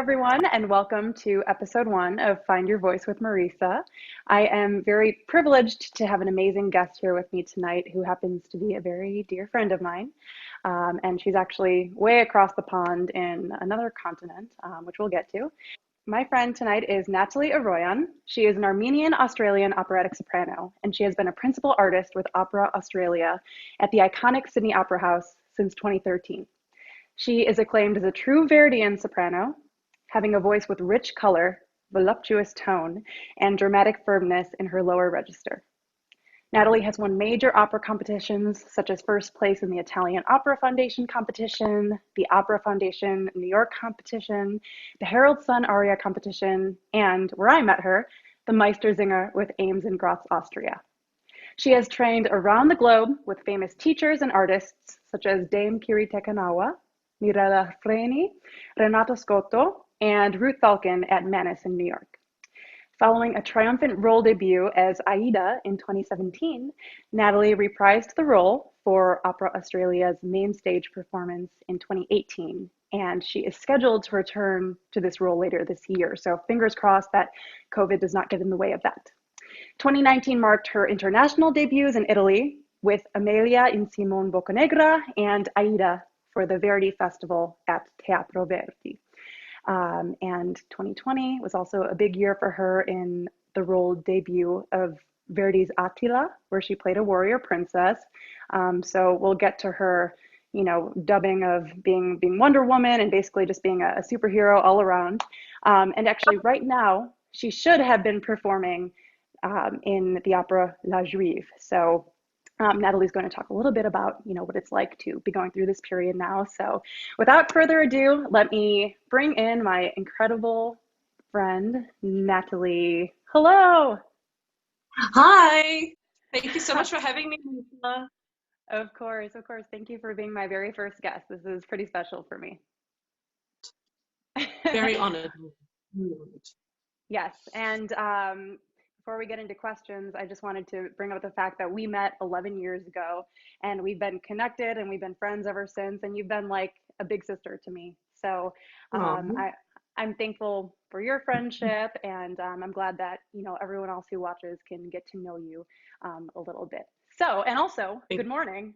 everyone, and welcome to episode 1 of Find Your Voice with Marisa. I am very privileged to have an amazing guest here with me tonight who happens to be a very dear friend of mine. And she's actually way across the pond in another continent, which we'll get to. My friend tonight is Natalie Aroyan. She is an Armenian-Australian operatic soprano, and she has been a principal artist with Opera Australia at the iconic Sydney Opera House since 2013. She is acclaimed as a true Verdian soprano, having a voice with rich color, voluptuous tone, and dramatic firmness in her lower register. Natalie has won major opera competitions, such as first place in the Italian Opera Foundation competition, the Opera Foundation New York competition, the Harold Sun Aria competition, and, where I met her, the Meistersinger with Ames in Graz, Austria. She has trained around the globe with famous teachers and artists such as Dame Kiri Tekanawa, Mirella Freni, Renato Scotto, and Ruth Falcon at Manus in New York. Following a triumphant role debut as Aida in 2017, Natalie reprised the role for Opera Australia's main stage performance in 2018, and she is scheduled to return to this role later this year. So fingers crossed that COVID does not get in the way of that. 2019 marked her international debuts in Italy with Amelia in Simone Boccanegra and Aida for the Verdi Festival at Teatro Verdi. And 2020 was also a big year for her in the role debut of Verdi's Attila, where she played a warrior princess. So we'll get to her, dubbing of being Wonder Woman and basically just being a superhero all around. And actually right now, she should have been performing in the opera La Juive. So Natalie's going to talk a little bit about, what it's like to be going through this period now. So without further ado, let me bring in my incredible friend, Natalie. Hello. Hi. Thank you so much for having me, Marisa. Of course. Thank you for being my very first guest. This is pretty special for me. Very honored. Yes. And before we get into questions, I just wanted to bring up the fact that we met 11 years ago and we've been connected and we've been friends ever since. And you've been like a big sister to me. So I'm thankful for your friendship, and I'm glad that, everyone else who watches can get to know you a little bit. So, and also, good morning,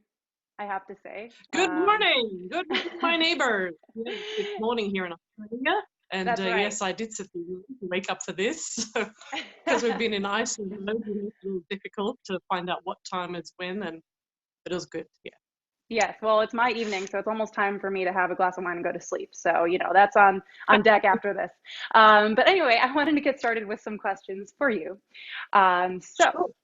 I have to say. Good morning. Good morning, my neighbors. Yes, it's morning here in Australia. And That's right. Yes, I did sit to wake up for this because we've been in Iceland. It's a little difficult to find out what time is when, and it was good. Yeah. Yes, well, it's my evening, so it's almost time for me to have a glass of wine and go to sleep. So, that's on deck after this. But anyway, I wanted to get started with some questions for you. So,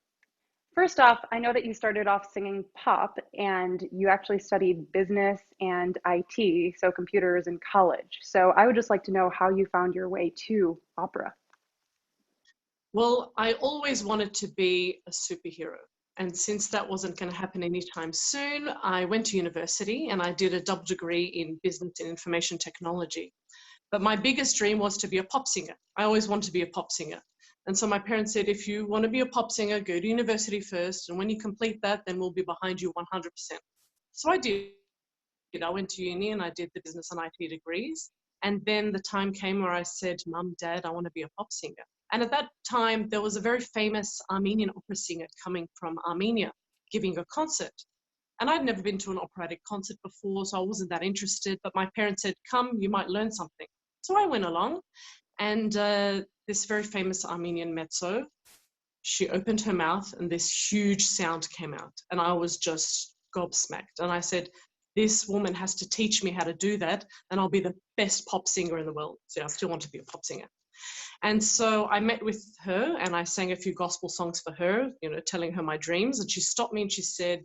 first off, I know that you started off singing pop and you actually studied business and IT, so computers, in college. So I would just like to know how you found your way to opera. Well, I always wanted to be a superhero. And since that wasn't going to happen anytime soon, I went to university and I did a double degree in business and information technology. But my biggest dream was to be a pop singer. I always wanted to be a pop singer. And so my parents said, if you want to be a pop singer, go to university first. And when you complete that, then we'll be behind you 100%. So I did. I went to uni and I did the business and IT degrees. And then the time came where I said, Mum, Dad, I want to be a pop singer. And at that time, there was a very famous Armenian opera singer coming from Armenia giving a concert. And I'd never been to an operatic concert before, so I wasn't that interested. But my parents said, come, you might learn something. So I went along. And this very famous Armenian mezzo, she opened her mouth and this huge sound came out. And I was just gobsmacked. And I said, this woman has to teach me how to do that, and I'll be the best pop singer in the world. So I still want to be a pop singer. And so I met with her and I sang a few gospel songs for her, telling her my dreams. And she stopped me and she said,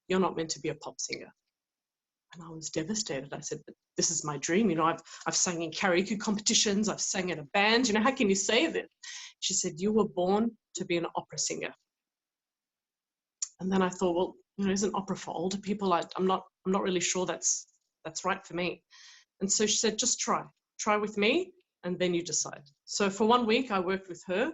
you're not meant to be a pop singer. And I was devastated. I said, but this is my dream. I've sung in karaoke competitions. I've sang in a band. How can you say that? She said, you were born to be an opera singer. And then I thought, well, isn't opera for older people? I'm not really sure that's right for me. And so she said, just try with me, and then you decide. So for 1 week, I worked with her,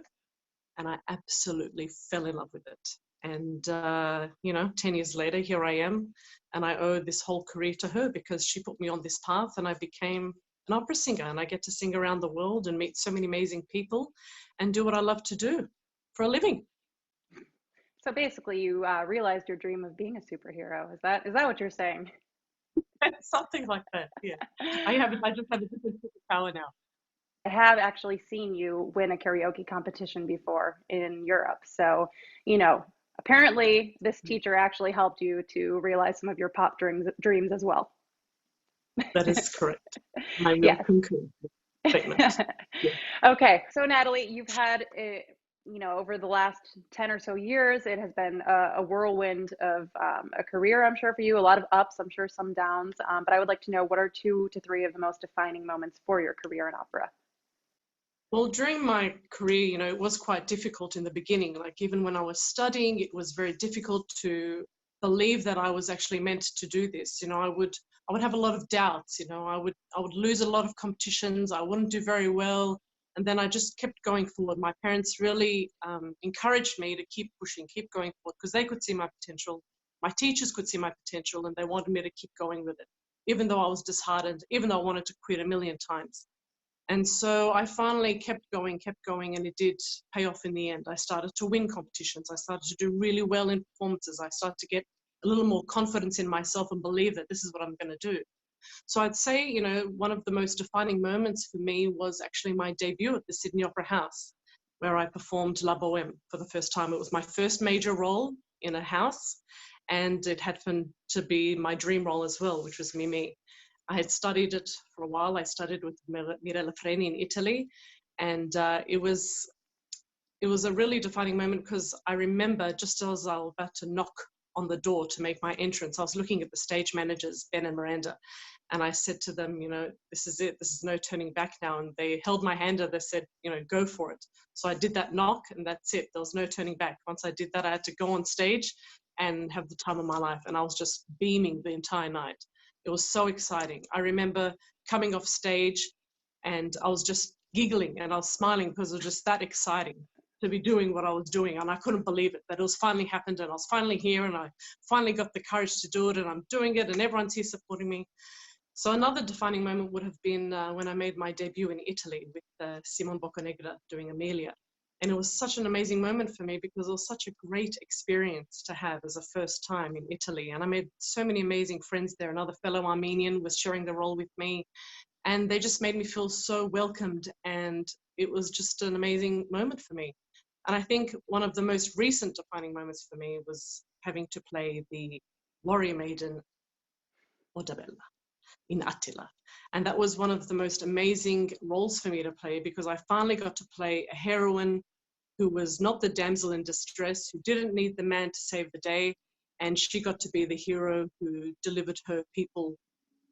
and I absolutely fell in love with it. And, 10 years later, here I am, and I owe this whole career to her because she put me on this path, and I became an opera singer, and I get to sing around the world and meet so many amazing people and do what I love to do for a living. So basically, you realized your dream of being a superhero. Is that what you're saying? Something like that, yeah. I just have a different superpower now. I have actually seen you win a karaoke competition before in Europe. So, you know, apparently this teacher actually helped you to realize some of your pop dreams as well. That is correct. My milk Yes. and cream statement. Yeah. Okay, so Natalie, you've had, over the last 10 or so years, it has been a whirlwind of a career, I'm sure, for you, a lot of ups, I'm sure some downs. But I would like to know, what are 2 to 3 of the most defining moments for your career in opera? Well, during my career, it was quite difficult in the beginning. Like even when I was studying, it was very difficult to believe that I was actually meant to do this. I would have a lot of doubts. I would lose a lot of competitions. I wouldn't do very well, and then I just kept going forward. My parents really encouraged me to keep pushing, keep going forward, because they could see my potential. My teachers could see my potential, and they wanted me to keep going with it, even though I was disheartened, even though I wanted to quit a million times. And so I finally kept going, and it did pay off in the end. I started to win competitions. I started to do really well in performances. I started to get a little more confidence in myself and believe that this is what I'm going to do. So I'd say, one of the most defining moments for me was actually my debut at the Sydney Opera House, where I performed La Bohème for the first time. It was my first major role in a house, and it happened to be my dream role as well, which was Mimi. I had studied it for a while. I studied with Mirella Freni in Italy, and it was a really defining moment, because I remember just as I was about to knock on the door to make my entrance, I was looking at the stage managers, Ben and Miranda, and I said to them, this is it. This is no turning back now. And they held my hand and they said, go for it. So I did that knock, and that's it. There was no turning back. Once I did that, I had to go on stage and have the time of my life. And I was just beaming the entire night. It was so exciting. I remember coming off stage and I was just giggling and I was smiling because it was just that exciting to be doing what I was doing. And I couldn't believe it, that it was finally happened and I was finally here and I finally got the courage to do it, and I'm doing it and everyone's here supporting me. So another defining moment would have been when I made my debut in Italy with Simon Boccanegra doing Amelia. And it was such an amazing moment for me because it was such a great experience to have as a first time in Italy. And I made so many amazing friends there. Another fellow Armenian was sharing the role with me. And they just made me feel so welcomed. And it was just an amazing moment for me. And I think one of the most recent defining moments for me was having to play the warrior maiden Odabella in Attila. And that was one of the most amazing roles for me to play, because I finally got to play a heroine who was not the damsel in distress, who didn't need the man to save the day, and she got to be the hero who delivered her people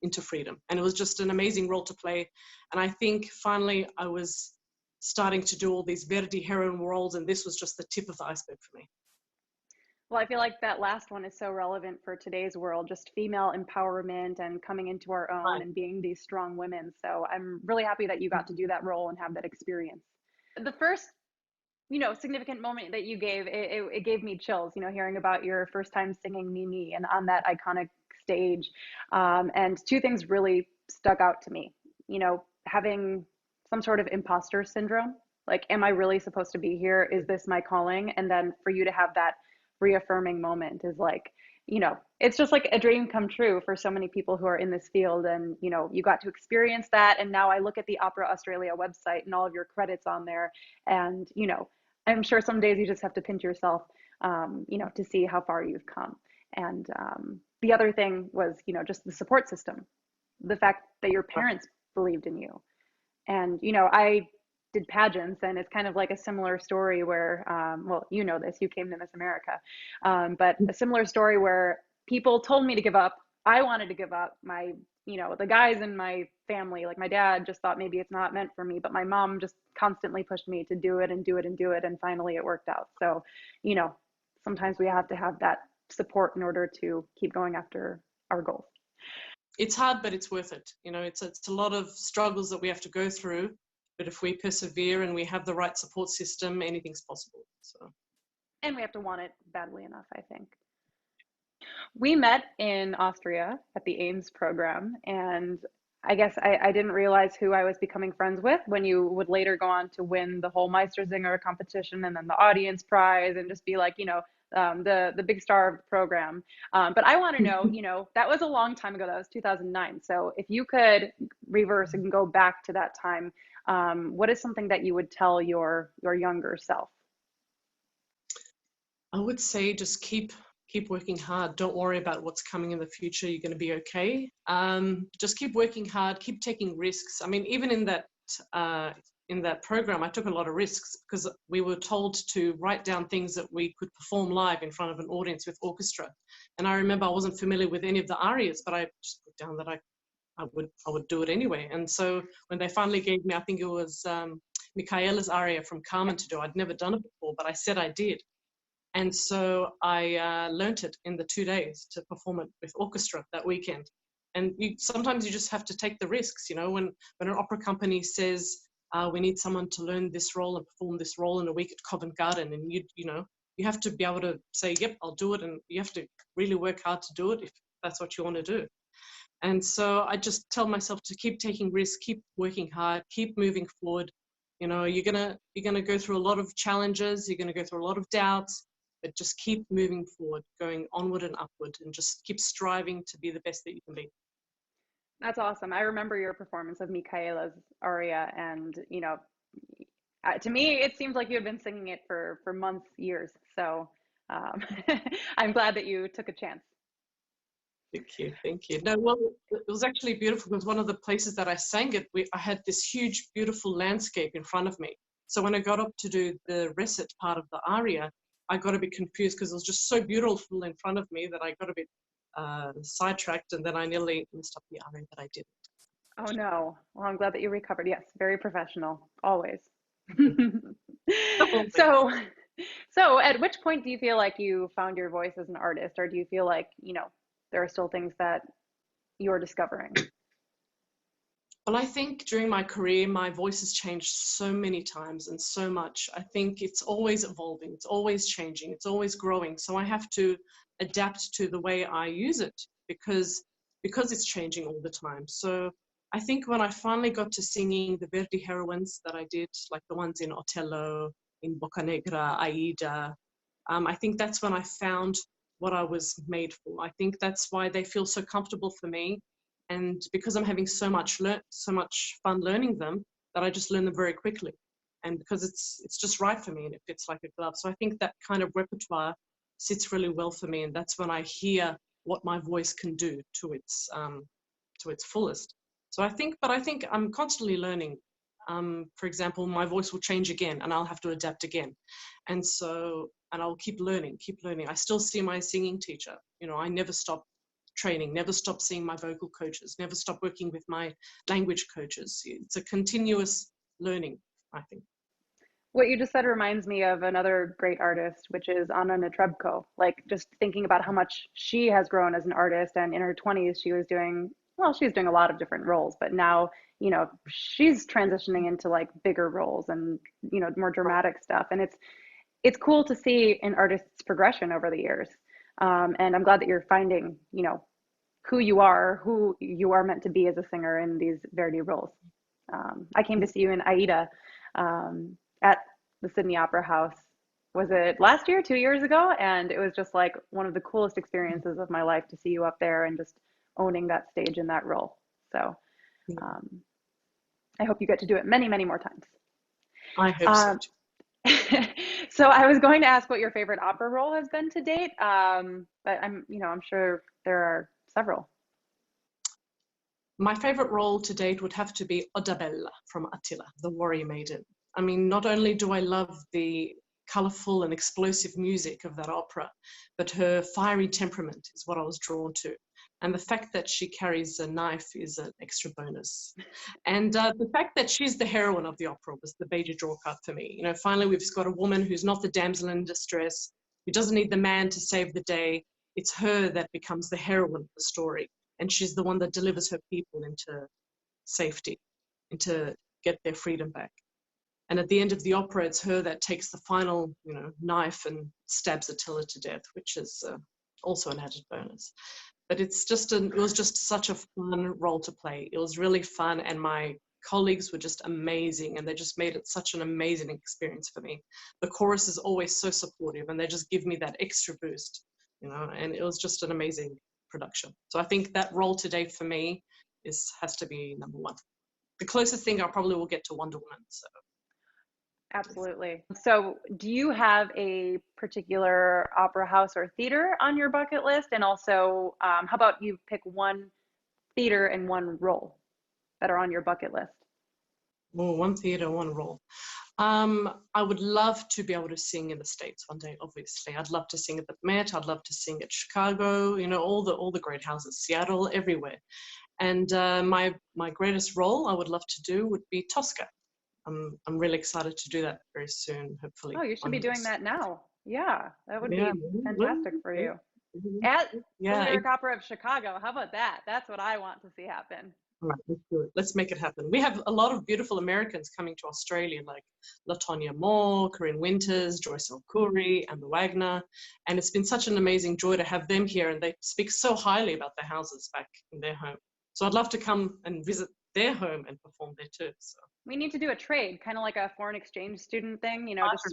into freedom. And it was just an amazing role to play. And I think finally I was starting to do all these Verdi heroine roles, and this was just the tip of the iceberg for me. Well, I feel like that last one is so relevant for today's world, just female empowerment and coming into our own Right. and being these strong women. So I'm really happy that you got to do that role and have that experience. The first, significant moment that you gave, it gave me chills, hearing about your first time singing Mimi and on that iconic stage. And 2 things really stuck out to me, having some sort of imposter syndrome. Like, am I really supposed to be here? Is this my calling? And then for you to have that reaffirming moment is like, it's just like a dream come true for so many people who are in this field. And, you got to experience that. And now I look at the Opera Australia website and all of your credits on there. And, I'm sure some days you just have to pinch yourself, to see how far you've come. And the other thing was, just the support system, the fact that your parents believed in you. And, I did pageants, and it's kind of like a similar story where, well, this, you came to Miss America, but a similar story where people told me to give up. I wanted to give up. The guys in my family, like my dad, just thought maybe it's not meant for me, but my mom just constantly pushed me to do it and do it and do it. And finally it worked out. So, sometimes we have to have that support in order to keep going after our goals. It's hard, but it's worth it. It's a lot of struggles that we have to go through, but if we persevere and we have the right support system, anything's possible. So, and we have to want it badly enough, I think. We met in Austria at the Ames program, and I guess I didn't realize who I was becoming friends with when you would later go on to win the whole Meistersinger competition and then the audience prize and just be like, the big star of the program. But I want to know, that was a long time ago. That was 2009. So if you could reverse and go back to that time, what is something that you would tell your younger self? I would say just keep working hard. Don't worry about what's coming in the future. You're going to be okay. Just keep working hard. Keep taking risks. I mean, even in that program, I took a lot of risks because we were told to write down things that we could perform live in front of an audience with orchestra. And I remember I wasn't familiar with any of the arias, but I just put down that I would do it anyway. And so when they finally gave me, I think it was Michaela's aria from Carmen to do. I'd never done it before, but I said I did. And so I learnt it in the 2 days to perform it with orchestra that weekend. And sometimes you just have to take the risks, when an opera company says, we need someone to learn this role and perform this role in a week at Covent Garden. And you have to be able to say, yep, I'll do it. And you have to really work hard to do it if that's what you want to do. And so I just tell myself to keep taking risks, keep working hard, keep moving forward. You're gonna go through a lot of challenges, you're gonna go through a lot of doubts, but just keep moving forward, going onward and upward, and just keep striving to be the best that you can be. That's awesome. I remember your performance of Michaela's aria, and to me, it seems like you had been singing it for months, years. So um, I'm glad that you took a chance. Thank you. No, well, it was actually beautiful because one of the places that I sang it, I had this huge, beautiful landscape in front of me. So when I got up to do the recit part of the aria, I got a bit confused because it was just so beautiful in front of me that I got a bit sidetracked, and then I nearly messed up the aria that I did. Oh no. Well, I'm glad that you recovered. Yes, very professional, always. So, so at which point do you feel like you found your voice as an artist, or do you feel like, there are still things that you're discovering? Well, I think during my career, my voice has changed so many times and so much. I think it's always evolving, it's always changing, it's always growing. So I have to adapt to the way I use it because it's changing all the time. So I think when I finally got to singing the Verdi heroines that I did, like the ones in Otello, in Boccanegra, Aida, I think that's when I found what I was made for. I think that's why they feel so comfortable for me, and because I'm having so much fun learning them, that I just learn them very quickly, and because it's just right for me and it fits like a glove. So I think that kind of repertoire sits really well for me, and that's when I hear what my voice can do to its fullest. So I think I'm constantly learning. For example, my voice will change again, and I'll have to adapt again, and I'll keep learning, keep learning. I still see my singing teacher. I never stop training, never stop seeing my vocal coaches, never stop working with my language coaches. It's a continuous learning, I think. What you just said reminds me of another great artist, which is Anna Netrebko. Like just thinking about how much she has grown as an artist, and in her 20s, she was doing a lot of different roles, but now, she's transitioning into like bigger roles and, more dramatic stuff. And it's cool to see an artist's progression over the years. And I'm glad that you're finding, who you are meant to be as a singer in these Verdi roles. I came to see you in Aida at the Sydney Opera House. Was it last year, 2 years ago? And it was just like one of the coolest experiences of my life to see you up there and just owning that stage in that role. So um, I hope you get to do it many, many more times. I hope so Um, too. so I was going to ask what your favorite opera role has been to date, but I'm sure there are several. My favorite role to date would have to be Odabella from Attila, the warrior maiden. I mean, not only do I love the colorful and explosive music of that opera, but her fiery temperament is what I was drawn to. And the fact that she carries a knife is an extra bonus. And the fact that she's the heroine of the opera was the major draw card for me. Finally, we've got a woman who's not the damsel in distress, who doesn't need the man to save the day. It's her that becomes the heroine of the story. And she's the one that delivers her people into safety, into get their freedom back. And at the end of the opera, it's her that takes the final, knife and stabs Attila to death, which is also an added bonus. But it was just such a fun role to play. It was really fun, and my colleagues were just amazing, and they just made it such an amazing experience for me. The chorus is always so supportive, and they just give me that extra boost, and it was just an amazing production. So I think that role today for me has to be number one. The closest thing I probably will get to Wonder Woman. So. Absolutely. So, do you have a particular opera house or theater on your bucket list? And also, how about you pick one theater and one role that are on your bucket list? Oh, one theater, one role. I would love to be able to sing in the States one day, obviously. I'd love to sing at the Met. I'd love to sing at Chicago, all the great houses, Seattle, everywhere. And my greatest role I would love to do would be Tosca. I'm really excited to do that very soon, hopefully. Oh, you should be doing that now. Yeah, that would be fantastic for you. At the Lyric Opera of Chicago. How about that? That's what I want to see happen. All right, let's do it. Let's make it happen. We have a lot of beautiful Americans coming to Australia, like LaTonya Moore, Corinne Winters, Joyce Elkoury, Amber Wagner. And it's been such an amazing joy to have them here. And they speak so highly about the houses back in their home. So I'd love to come and visit their home and perform there too. So we need to do a trade, kind of like a foreign exchange student thing, just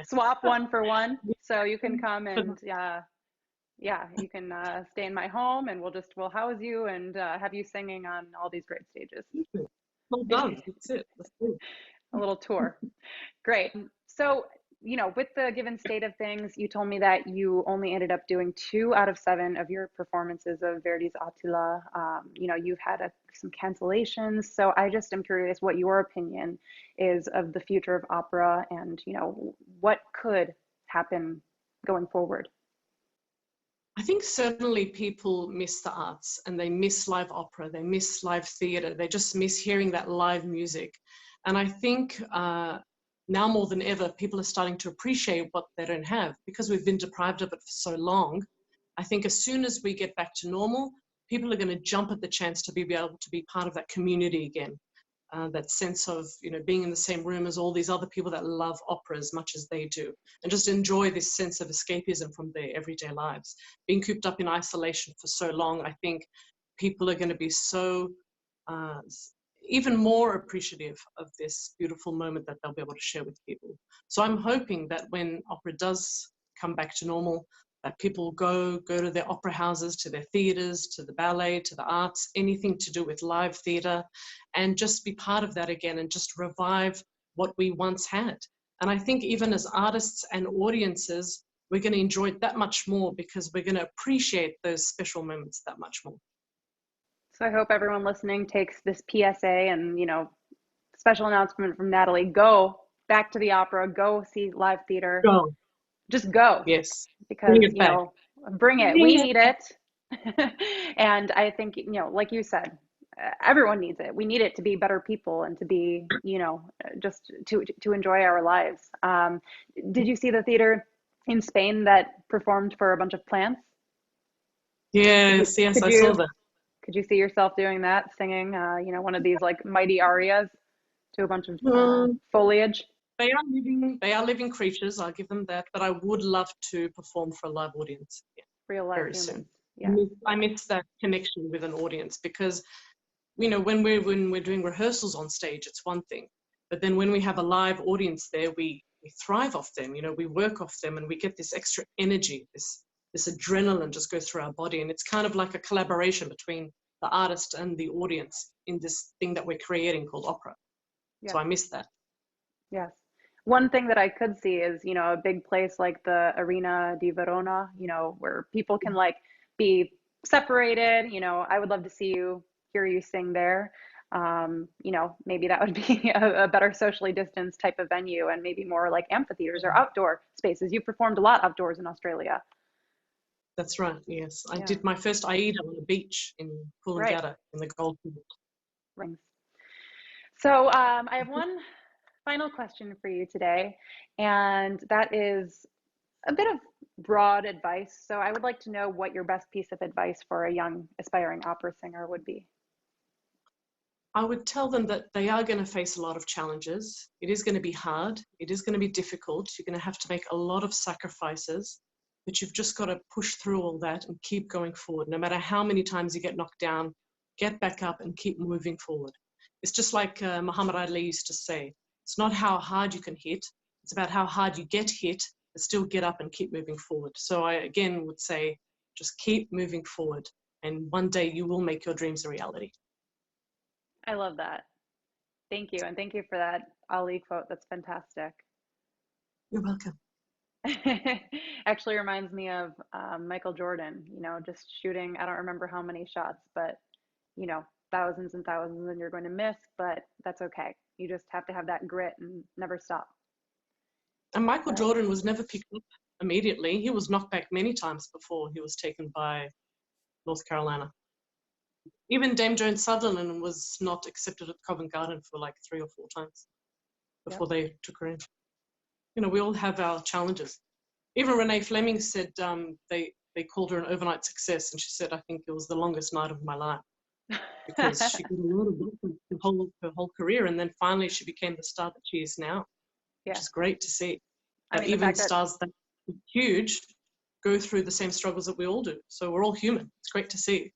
swap one for one. So you can come and you can stay in my home, and we'll house you and have you singing on all these great stages. Well done. That's it. Let's do it. A little tour. Great. So, with the given state of things, you told me that you only ended up doing 2 out of 7 of your performances of Verdi's Attila. You've had some cancellations. So I just am curious what your opinion is of the future of opera and, what could happen going forward. I think certainly people miss the arts, and they miss live opera, they miss live theatre, they just miss hearing that live music. And I think now more than ever, people are starting to appreciate what they don't have because we've been deprived of it for so long. I think as soon as we get back to normal, people are going to jump at the chance to be able to be part of that community again. That sense of, being in the same room as all these other people that love opera as much as they do, and just enjoy this sense of escapism from their everyday lives. Being cooped up in isolation for so long, I think people are going to be so even more appreciative of this beautiful moment that they'll be able to share with people. So I'm hoping that when opera does come back to normal, that people go to their opera houses, to their theatres, to the ballet, to the arts, anything to do with live theatre, and just be part of that again and just revive what we once had. And I think even as artists and audiences, we're going to enjoy it that much more because we're going to appreciate those special moments that much more. So I hope everyone listening takes this PSA and, special announcement from Natalie. Go back to the opera, go see live theater. Go. Just go. Yes. Because, bring it. We need it. And I think, like you said, everyone needs it. We need it to be better people and to be, just to enjoy our lives. Did you see the theater in Spain that performed for a bunch of plants? Yes, I saw that. Could you see yourself doing that, singing, one of these like mighty arias to a bunch of foliage? They are living creatures, I'll give them that, but I would love to perform for a live audience. Real life very humans. Soon. Yeah. I miss that connection with an audience because, when we're doing rehearsals on stage, it's one thing, but then when we have a live audience there, we thrive off them, we work off them, and we get this extra energy, this adrenaline just goes through our body, and it's kind of like a collaboration between the artist and the audience in this thing that we're creating called opera. Yeah. So I miss that. Yes. One thing that I could see is, a big place like the Arena di Verona, where people can be separated. I would love to hear you sing there. Maybe that would be a better socially distanced type of venue, and maybe more like amphitheaters or outdoor spaces. You performed a lot outdoors in Australia. That's right. Yes, I did my first Aida on the beach in Coolangatta in the Gold Coast. Rings. So I have one final question for you today, and that is a bit of broad advice. So I would like to know what your best piece of advice for a young aspiring opera singer would be. I would tell them that they are going to face a lot of challenges. It is going to be hard. It is going to be difficult. You're going to have to make a lot of sacrifices, but you've just got to push through all that and keep going forward. No matter how many times you get knocked down, get back up and keep moving forward. It's just like Muhammad Ali used to say, it's not how hard you can hit, it's about how hard you get hit, but still get up and keep moving forward. So I again would say, just keep moving forward, and one day you will make your dreams a reality. I love that. Thank you. And thank you for that Ali quote. That's fantastic. You're welcome. Actually reminds me of Michael Jordan, just shooting, I don't remember how many shots, but, thousands and thousands, and you're going to miss, but that's okay. You just have to have that grit and never stop. And Michael But Jordan was never picked up immediately. He was knocked back many times before he was taken by North Carolina. Even Dame Joan Sutherland was not accepted at Covent Garden for like 3 or 4 times yep. before they took her in. We all have our challenges. Even Renee Fleming said they called her an overnight success, and she said, I think it was the longest night of my life, because she did a lot of work her whole career, and then finally she became the star that she is now, which Yeah. is great to see. I That mean, the even fact that stars that are huge go through the same struggles that we all do. So we're all human. It's great to see.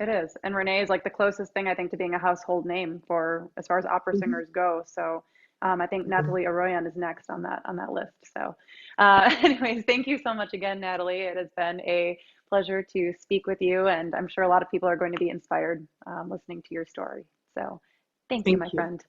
it is. And Renee is like the closest thing I think to being a household name for as far as opera Mhm. singers go. So I think Mhm. Natalie Aroyan is next on that list. So anyways, thank you so much again, Natalie. It has been a pleasure to speak with you, and I'm sure a lot of people are going to be inspired listening to your story. So thank you, Thank my you. friend.